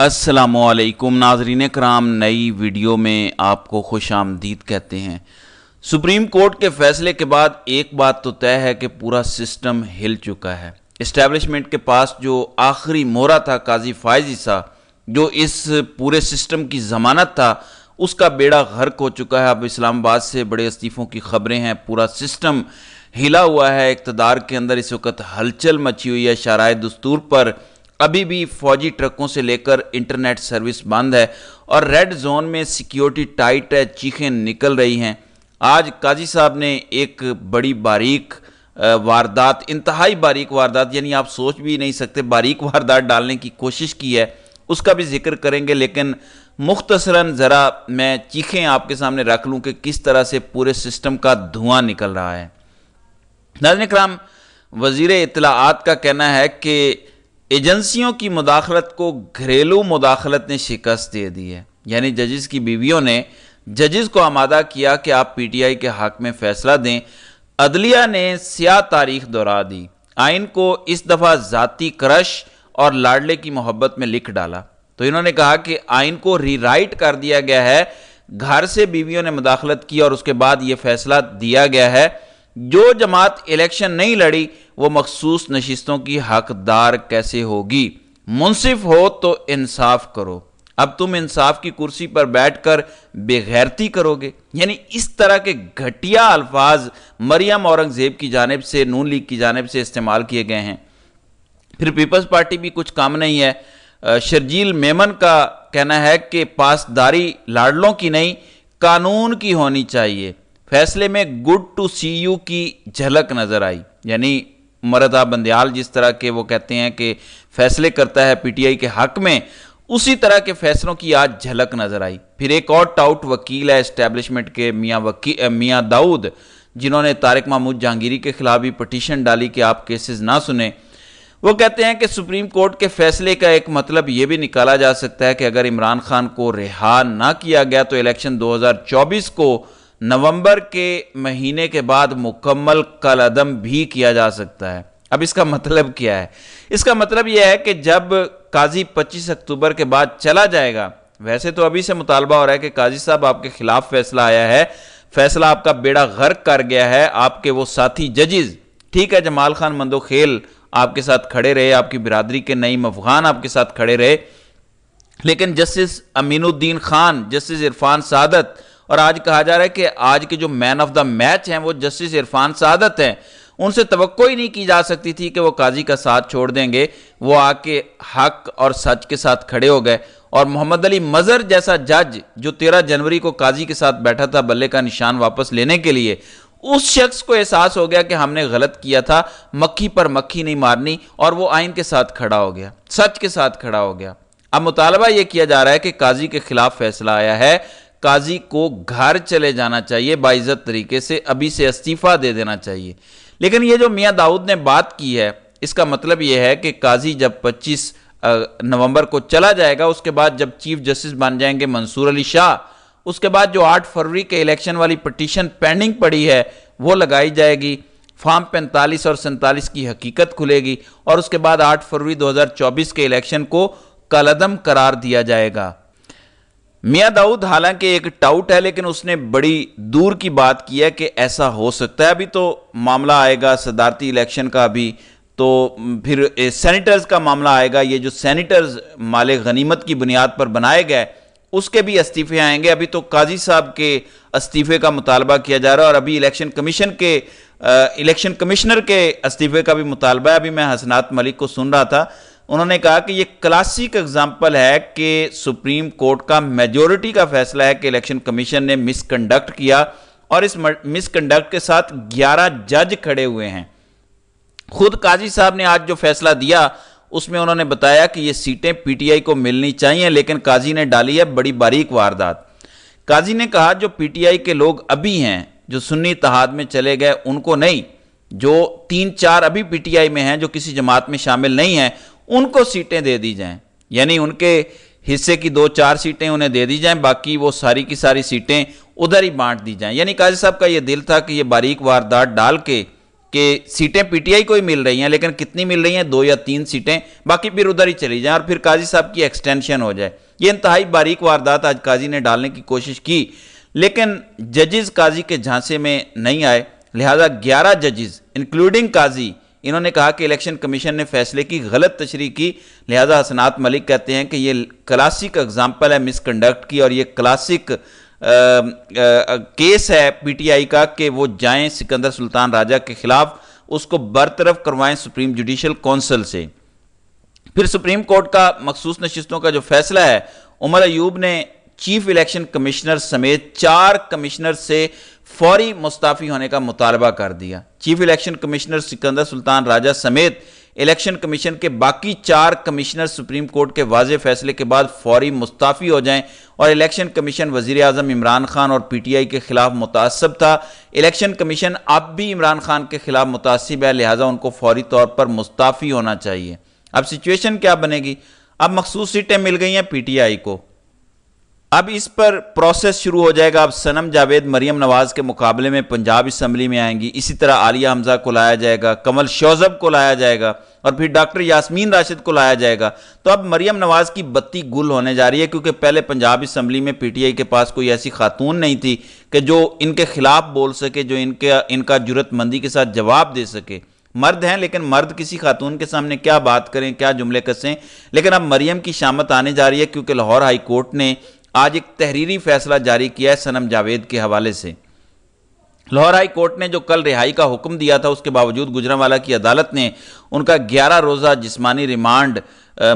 अस्सलामुअलैकुम नाज़रीन कराम, नई वीडियो में आपको खुश आमदीद कहते हैं। सुप्रीम कोर्ट के फैसले के बाद एक बात तो तय है कि पूरा सिस्टम हिल चुका है। इस्टेब्लिशमेंट के पास जो आखिरी मोहरा था काजी फायज ईसा, जो इस पूरे सिस्टम की ज़मानत था, उसका बेड़ा गर्क हो चुका है। अब इस्लामाबाद से बड़े इस्तीफ़ों की खबरें हैं, पूरा सिस्टम हिला हुआ है। इक़्तिदार के अंदर इस वक्त हलचल मची हुई है। शराए दस्तूर पर अभी भी फौजी ट्रकों से लेकर इंटरनेट सर्विस बंद है और रेड जोन में सिक्योरिटी टाइट है, चीखें निकल रही हैं। आज काजी साहब ने एक बड़ी बारीक वारदात, इंतहाई बारीक वारदात, यानी आप सोच भी नहीं सकते बारीक वारदात डालने की कोशिश की है, उसका भी जिक्र करेंगे। लेकिन मुख्तसरन ज़रा मैं चीखें आपके सामने रख लूँ कि किस तरह से पूरे सिस्टम का धुआं निकल रहा है। नाज़रीन इकराम, वज़ीर इत्तलाआत का कहना है कि एजेंसियों की मुदाखलत को घरेलू मुदाखलत ने शिकस्त दे दी है। यानी जजेस की बीवियों ने जजेस को आमादा किया कि आप पीटीआई के हक में फैसला दें। अदलिया ने स्याह तारीख दोहरा दी, आइन को इस दफ़ा ज़ाती क्रश और लाडले की मोहब्बत में लिख डाला। तो इन्होंने कहा कि आइन को रीराइट कर दिया गया है। घर से बीवियों ने मुदाखलत की और उसके बाद ये फैसला दिया गया है, जो जमात इलेक्शन नहीं लड़ी वो मखसूस नशिस्तों की हकदार कैसे होगी। मुंसिफ हो तो इंसाफ करो, अब तुम इंसाफ की कुर्सी पर बैठकर बेगैरती करोगे। यानी इस तरह के घटिया अल्फाज मरियम औरंगजेब की जानिब से, नून लीग की जानिब से इस्तेमाल किए गए हैं। फिर पीपल्स पार्टी भी कुछ कम नहीं है। शर्जील मेमन का कहना है कि पासदारी लाडलों की नहीं, कानून की होनी चाहिए। फैसले में गुड टू सी यू की झलक नजर आई। यानी मरदा बंदयाल जिस तरह के वो कहते हैं कि फैसले करता है पीटीआई के हक में, उसी तरह के फैसलों की आज झलक नजर आई। फिर एक और टाउट वकील है इस्टेब्लिशमेंट के मियां दाऊद, जिन्होंने तारिक महमूद जहांगीरी के खिलाफ भी पटिशन डाली कि आप केसेस ना सुने। वो कहते हैं कि सुप्रीम कोर्ट के फैसले का एक मतलब ये भी निकाला जा सकता है कि अगर इमरान खान को रिहा ना किया गया तो इलेक्शन 2024 को नवंबर के महीने के बाद मुकम्मल कलअदम भी किया जा सकता है। अब इसका मतलब क्या है? इसका मतलब यह है कि जब काजी 25 अक्टूबर के बाद चला जाएगा, वैसे तो अभी से मुतालबा हो रहा है कि काजी साहब आपके खिलाफ फैसला आया है, फैसला आपका बेड़ा गर्क कर गया है, आपके वो साथी जजेस, ठीक है, जमाल खान मंदोखेल आपके साथ खड़े रहे, आपकी बिरादरी के नईम अफगान आपके साथ खड़े रहे, लेकिन जस्टिस अमीनुद्दीन खान, जस्टिस इरफान सादत, और आज कहा जा रहा है कि आज के जो मैन ऑफ द मैच हैं वो जस्टिस इरफान सादत हैं, उनसे तवक्को ही नहीं की जा सकती थी कि वो काजी का साथ छोड़ देंगे। वो आके हक और सच के साथ खड़े हो गए। और मोहम्मद अली मजहर जैसा जज जो 13 जनवरी को काजी के साथ बैठा था बल्ले का निशान वापस लेने के लिए, उस शख्स को एहसास हो गया कि हमने गलत किया था, मक्खी पर मक्खी नहीं मारनी, और वो आइन के साथ खड़ा हो गया, सच के साथ खड़ा हो गया। अब मुतालबा यह किया जा रहा है कि काजी के खिलाफ फैसला आया है, काजी को घर चले जाना चाहिए बाइज्जत तरीके से, अभी से इस्तीफा दे देना चाहिए। लेकिन ये जो मियां दाऊद ने बात की है, इसका मतलब यह है कि काजी जब 25 नवंबर को चला जाएगा, उसके बाद जब चीफ जस्टिस बन जाएंगे मंसूर अली शाह, उसके बाद जो 8 फरवरी के इलेक्शन वाली पटिशन पेंडिंग पड़ी है वो लगाई जाएगी, फॉर्म 45 और 47 की हकीकत खुलेगी, और उसके बाद 8 फरवरी 2024 के इलेक्शन को कलअदम करार दिया जाएगा। मियां दाऊद हालांकि एक टाउट है, लेकिन उसने बड़ी दूर की बात की है कि ऐसा हो सकता है। अभी तो मामला आएगा सदारती इलेक्शन का, अभी तो फिर सेनेटर्स का मामला आएगा। ये जो सेनेटर्स माले गनीमत की बुनियाद पर बनाए गए, उसके भी इस्तीफे आएंगे। अभी तो काजी साहब के इस्तीफे का मुतालबा किया जा रहा है, और अभी इलेक्शन कमिश्नर के इस्तीफे का भी मुतालबा है। अभी मैं हसनात मलिक को सुन रहा था, उन्होंने कहा कि ये क्लासिक एग्जाम्पल है कि सुप्रीम कोर्ट का मेजॉरिटी का फैसला है कि इलेक्शन कमीशन ने मिसकंडक्ट किया, और इस मिसकंडक्ट के साथ 11 जज खड़े हुए हैं। खुद काजी साहब ने आज जो फैसला दिया उसमें उन्होंने बताया कि ये सीटें पीटीआई को मिलनी चाहिए, लेकिन काजी ने डाली है बड़ी बारीक वारदात। काजी ने कहा जो पीटीआई के लोग अभी हैं, जो सुन्नी इत्तेहाद में चले गए, उनको नहीं, जो 3-4 अभी पीटीआई में हैं, जो किसी जमात में शामिल नहीं हैं, उनको सीटें दे दी जाएं। यानी उनके हिस्से की 2-4 सीटें उन्हें दे दी जाएं, बाकी वो सारी की सारी सीटें उधर ही बांट दी जाएं। यानी काजी साहब का ये दिल था कि ये बारीक वारदात डाल के کہ سیٹیں پی ٹی آئی کو ہی مل رہی ہیں، لیکن کتنی مل رہی ہیں؟ 2 یا 3 سیٹیں، باقی پھر ادھر ہی چلی جائیں اور پھر قاضی صاحب کی ایکسٹینشن ہو جائے۔ یہ انتہائی باریک واردات آج قاضی نے ڈالنے کی کوشش کی، لیکن ججز قاضی کے جھانسے میں نہیں آئے، لہذا 11 ججز انکلوڈنگ قاضی، انہوں نے کہا کہ الیکشن کمیشن نے فیصلے کی غلط تشریح کی، لہذا حسنات ملک کہتے ہیں کہ یہ کلاسک اگزامپل ہے مس کنڈکٹ کی، اور یہ کلاسک کیس ہے پی ٹی آئی کا کہ وہ جائیں سکندر سلطان راجہ کے خلاف، اس کو برطرف کروائیں سپریم جوڈیشل کونسل سے۔ پھر سپریم کورٹ کا مخصوص نشستوں کا جو فیصلہ ہے، عمر ایوب نے چیف الیکشن کمشنر سمیت 4 کمشنر سے فوری مستعفی ہونے کا مطالبہ کر دیا۔ چیف الیکشن کمشنر سکندر سلطان راجہ سمیت الیکشن کمیشن کے باقی 4 کمشنر سپریم کورٹ کے واضح فیصلے کے بعد فوری مستعفی ہو جائیں، اور الیکشن کمیشن وزیر اعظم عمران خان اور پی ٹی آئی کے خلاف متعصب تھا، الیکشن کمیشن اب بھی عمران خان کے خلاف متعصب ہے، لہٰذا ان کو فوری طور پر مستعفی ہونا چاہیے۔ اب سچویشن کیا بنے گی؟ اب مخصوص سیٹیں مل گئی ہیں پی ٹی آئی کو، اب اس پر پروسیس شروع ہو جائے گا۔ اب صنم جاوید مریم نواز کے مقابلے میں پنجاب اسمبلی میں آئیں گی، اسی طرح عالیہ حمزہ کو لایا جائے گا، کمل شوذب کو لایا جائے گا، اور پھر ڈاکٹر یاسمین راشد کو لایا جائے گا۔ تو اب مریم نواز کی بتی گل ہونے جا رہی ہے، کیونکہ پہلے پنجاب اسمبلی میں پی ٹی آئی کے پاس کوئی ایسی خاتون نہیں تھی کہ جو ان کے خلاف بول سکے، جو ان کا جرات مندی کے ساتھ جواب دے سکے۔ مرد ہیں لیکن مرد کسی خاتون کے سامنے کیا بات کریں، کیا جملے کسیں، لیکن اب مریم کی شامت آنے جا رہی ہے، کیونکہ لاہور ہائی کورٹ نے آج ایک تحریری فیصلہ جاری کیا ہے صنم جاوید کے حوالے سے۔ لاہور ہائی کورٹ نے جو کل رہائی کا حکم دیا تھا، اس کے باوجود گجرانوالہ کی عدالت نے ان کا 11 روزہ جسمانی ریمانڈ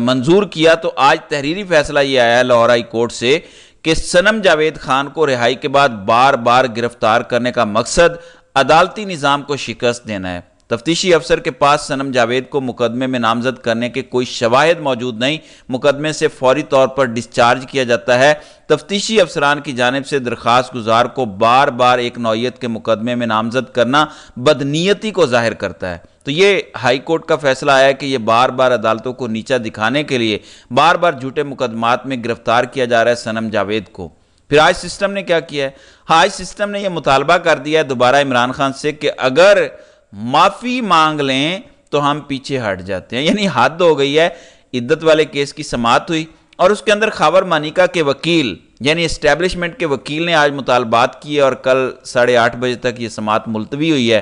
منظور کیا، تو آج تحریری فیصلہ یہ آیا ہے لاہور ہائی کورٹ سے کہ صنم جاوید خان کو رہائی کے بعد بار بار گرفتار کرنے کا مقصد عدالتی نظام کو شکست دینا ہے۔ تفتیشی افسر کے پاس صنم جاوید کو مقدمے میں نامزد کرنے کے کوئی شواہد موجود نہیں، مقدمے سے فوری طور پر ڈسچارج کیا جاتا ہے۔ تفتیشی افسران کی جانب سے درخواست گزار کو بار بار ایک نوعیت کے مقدمے میں نامزد کرنا بدنیتی کو ظاہر کرتا ہے۔ تو یہ ہائی کورٹ کا فیصلہ آیا کہ یہ بار بار عدالتوں کو نیچا دکھانے کے لیے بار بار جھوٹے مقدمات میں گرفتار کیا جا رہا ہے صنم جاوید کو۔ پھر آج سسٹم نے کیا کیا ہے؟ آج سسٹم نے یہ مطالبہ کر دیا ہے دوبارہ عمران خان سے کہ اگر معافی مانگ لیں تو ہم پیچھے ہٹ جاتے ہیں، یعنی حد ہو گئی ہے۔ عدت والے کیس کی سماعت ہوئی اور اس کے اندر خاور مانیکا کے وکیل یعنی اسٹیبلشمنٹ کے وکیل نے آج مطالبات کیے، اور کل 8:30 بجے تک یہ سماعت ملتوی ہوئی ہے۔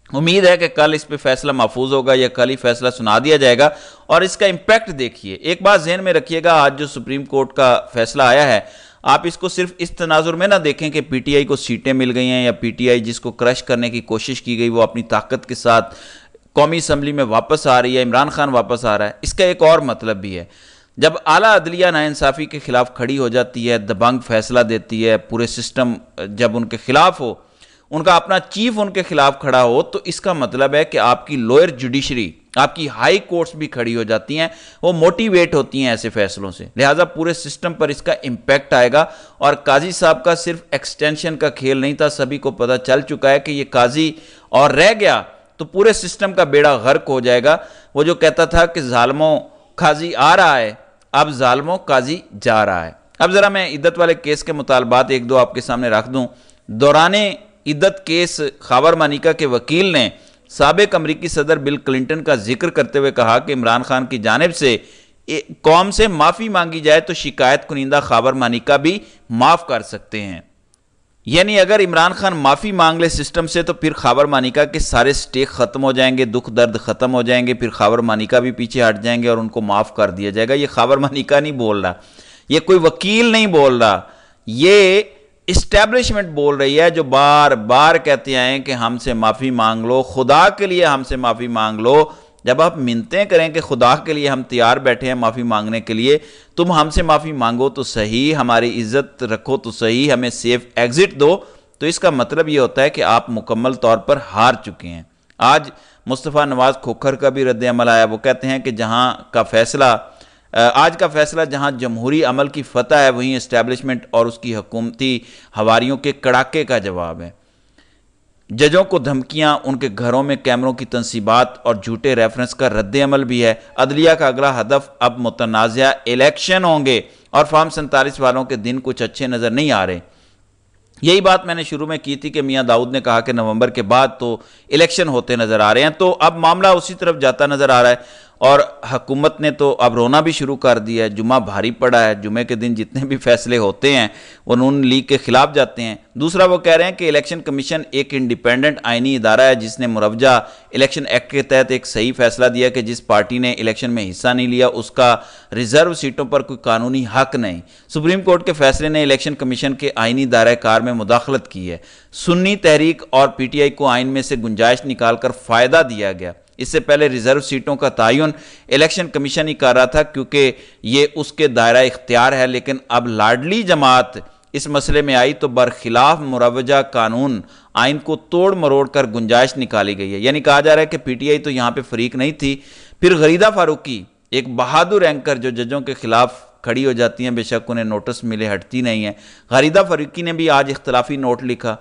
امید ہے کہ کل اس پہ فیصلہ محفوظ ہوگا یا کل ہی فیصلہ سنا دیا جائے گا، اور اس کا امپیکٹ دیکھیے۔ ایک بات ذہن میں رکھیے گا، آج جو سپریم کورٹ کا فیصلہ آیا ہے، آپ اس کو صرف اس تناظر میں نہ دیکھیں کہ پی ٹی آئی کو سیٹیں مل گئی ہیں، یا پی ٹی آئی جس کو کرش کرنے کی کوشش کی گئی وہ اپنی طاقت کے ساتھ قومی اسمبلی میں واپس آ رہی ہے، عمران خان واپس آ رہا ہے۔ اس کا ایک اور مطلب بھی ہے، جب اعلیٰ عدلیہ ناانصافی کے خلاف کھڑی ہو جاتی ہے، دبنگ فیصلہ دیتی ہے، پورے سسٹم جب ان کے خلاف ہو، ان کا اپنا چیف ان کے خلاف کھڑا ہو، تو اس کا مطلب ہے کہ آپ کی لوئر جوڈیشری، آپ کی ہائی کورٹس بھی کھڑی ہو جاتی ہیں، وہ موٹیویٹ ہوتی ہیں ایسے فیصلوں سے، لہٰذا پورے سسٹم پر اس کا امپیکٹ آئے گا۔ اور قاضی صاحب کا صرف ایکسٹینشن کا کھیل نہیں تھا، سبھی کو پتہ چل چکا ہے کہ یہ قاضی اور رہ گیا تو پورے سسٹم کا بیڑا غرق ہو جائے گا۔ وہ جو کہتا تھا کہ ظالموں قاضی آ رہا ہے، اب ظالموں قاضی جا رہا ہے۔ اب ذرا میں عدت والے کیس کے مطالبات ایک دو آپ کے سامنے رکھ دوں۔ دوران عدت کیس خاور مانیکا کے وکیل نے سابق امریکی صدر بل کلنٹن کا ذکر کرتے ہوئے کہا کہ عمران خان کی جانب سے قوم سے معافی مانگی جائے تو شکایت کنندہ خاور مانیکا بھی معاف کر سکتے ہیں، یعنی اگر عمران خان معافی مانگ لے سسٹم سے تو پھر خاور مانیکا کے سارے سٹیک ختم ہو جائیں گے، دکھ درد ختم ہو جائیں گے، پھر خاور مانیکا بھی پیچھے ہٹ جائیں گے اور ان کو معاف کر دیا جائے گا۔ یہ خاور مانیکا نہیں بول رہا، یہ کوئی وکیل نہیں بول رہا، یہ اسٹیبلشمنٹ بول رہی ہے، جو بار بار کہتے آئے کہ ہم سے معافی مانگ لو، خدا کے لیے ہم سے معافی مانگ لو۔ جب آپ منتیں کریں کہ خدا کے لیے ہم تیار بیٹھے ہیں معافی مانگنے کے لیے، تم ہم سے معافی مانگو تو صحیح، ہماری عزت رکھو تو صحیح، ہمیں سیف ایگزٹ دو، تو اس کا مطلب یہ ہوتا ہے کہ آپ مکمل طور پر ہار چکے ہیں۔ آج مصطفیٰ نواز کھوکھر کا بھی رد عمل آیا، وہ کہتے ہیں کہ آج کا فیصلہ جہاں جمہوری عمل کی فتح ہے، وہیں اسٹیبلشمنٹ اور اس کی حکومتی حواریوں کے کڑاکے کا جواب ہے۔ ججوں کو دھمکیاں، ان کے گھروں میں کیمروں کی تنصیبات اور جھوٹے ریفرنس کا رد عمل بھی ہے۔ عدلیہ کا اگلا ہدف اب متنازعہ الیکشن ہوں گے، اور فارم 47 والوں کے دن کچھ اچھے نظر نہیں آ رہے۔ यही बात मैंने शुरू में की थी कि मियां दाऊद ने कहा कि नवंबर के बाद तो इलेक्शन होते नजर आ रहे हैं, तो अब मामला उसी तरफ जाता नजर आ रहा है और हुकूमत ने तो अब रोना भी शुरू कर दिया है। जुमा भारी पड़ा है, जुमे के दिन जितने भी फैसले होते हैं वो नून लीग के खिलाफ जाते हैं। दूसरा, वो कह रहे हैं कि इलेक्शन कमीशन एक इंडिपेंडेंट आइनी इदारा है जिसने मुरवजा इलेक्शन एक्ट के तहत एक सही फैसला दिया कि जिस पार्टी ने इलेक्शन में हिस्सा नहीं लिया उसका रिजर्व सीटों पर कोई कानूनी हक नहीं। सुप्रीम कोर्ट के फैसले ने इलेक्शन कमीशन के आइनी दायरे कार में मुदाखलत की है। सुन्नी तहरीक और पीटीआई को आइन में से गुंजाइश निकालकर फायदा दिया गया। इससे पहले रिजर्व सीटों का तयन इलेक्शन कमीशन ही कर रहा था क्योंकि ये उसके दायरा इख्तियार है, लेकिन अब लाडली जमात इस मसले में आई तो बरखिलाफ मुरवजा कानून आइन को तोड़ मरोड़ कर गुंजाइश निकाली गई है। यानी कहा जा रहा है कि पीटीआई तो यहाँ पे फरीक नहीं थी। फिर गरीदा फारूकी, एक बहादुर एंकर जो जजों के खिलाफ खड़ी हो जाती हैं, बेशक उन्हें नोटिस मिले हटती नहीं है। गरीदा फारूकी ने भी आज इख्तलाफी नोट लिखा।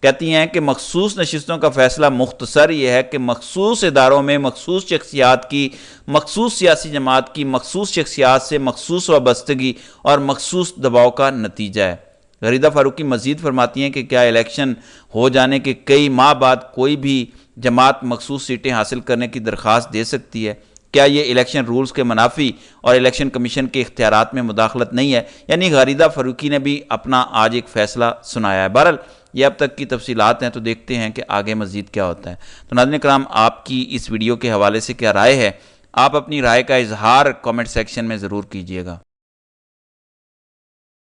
कहती हैं कि मखसूस नशिस्तों का फैसला मुख्तसर यह है कि मखसूस इदारों में मखसूस शख्सियात की, मखसूस सियासी जमात की मखसूस शख्सियात से मखसूस वाबस्तगी और मखसूस दबाव का नतीजा है। गरीदा फारूकी मजीद फरमाती हैं कि क्या इलेक्शन हो जाने के कई माह बाद कोई भी जमात मखसूस सीटें हासिल करने की दरख्वास्त दे सकती है? क्या ये इलेक्शन रूल्स के मुनाफी और इलेक्शन कमीशन के इख्तियारात में मुदाखलत नहीं है? यानी गरीदा फारूकी ने भी अपना आज एक फैसला सुनाया है। बहरहाल ये अब तक की तफसीलात हैं, तो देखते हैं कि आगे मज़ीद क्या होता है। तो नाज़रीन कराम, आपकी इस वीडियो के हवाले से क्या राय है? आप अपनी राय का इजहार कमेंट सेक्शन में ज़रूर कीजिएगा।